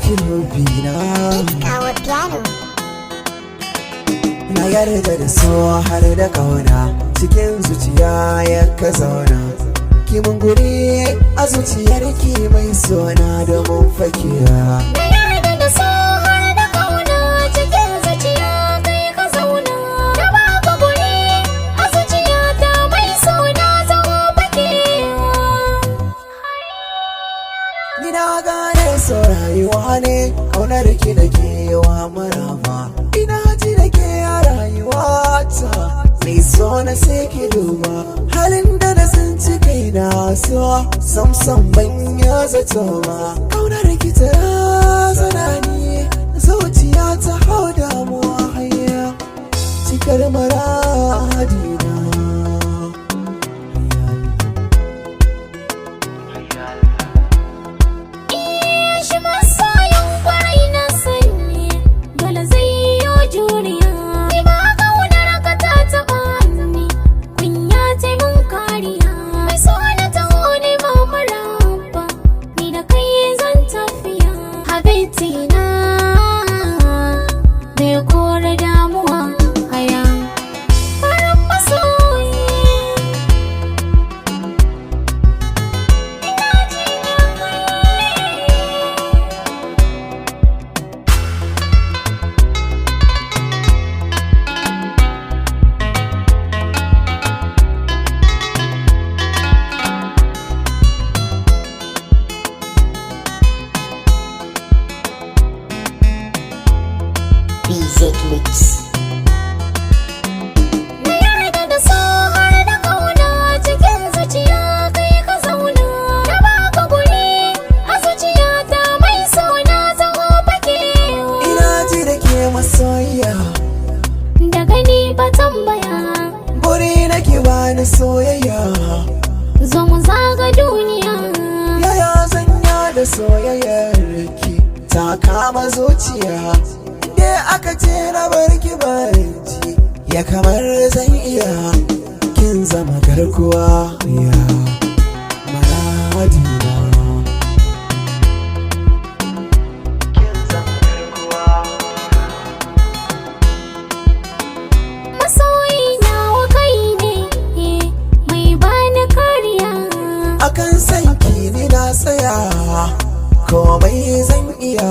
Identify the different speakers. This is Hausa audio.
Speaker 1: ki rubina. Na yarda da so har da kauna, cikin zuciya ya ka zauna. Ki mun guri a zuciyarki mai sona da mun fakiya.
Speaker 2: Na yarda da so har da kauna, cikin zuciya kai ka zauna. Na baka guri a zuciyata mai sona zama fakewa.
Speaker 1: Ni na gane so rayuwa ne, kaunar ki da ke yawa maraba. Ina ji da ke a rayuwata, mai so na sai ki duba. Halin da na tsinci kai na so, samsam ban ya zato ba. Kaunar ki ta zana ni, zuciya ta hau damuwa hanya, cikar maradina.
Speaker 2: Shi masoyin kwarai na sani, dole zai yi juriya. Ni ba kaunar ka ta taɓa ni, kunya ta mun kariya. Mai so na taho ne ma maraba, ni da kai zan tafiya. Habibti na bai kore damuwa haya, farin masoyi. Na yarda da so har da kauna, cikin zuciya kai ka zauna. Na baka guri a zuciyata mai sona zama fakewa.
Speaker 1: Ina ji da ke masoyiya,
Speaker 2: Da gani ba tambaya,
Speaker 1: buri na ki bani soyayya.
Speaker 2: zo mu zaga duniya.
Speaker 1: Yaya zanya da soyayyar ki ta kama zuciya. Inda aka ce na barki barci, ya kamar zan iya. Kin zama garkuwa ya maradina. Kin zama garkuwa.
Speaker 2: Masoyi nawa kai ne, mai bani kariya.
Speaker 1: Akan san ki ni na tsaya, komai zan iya.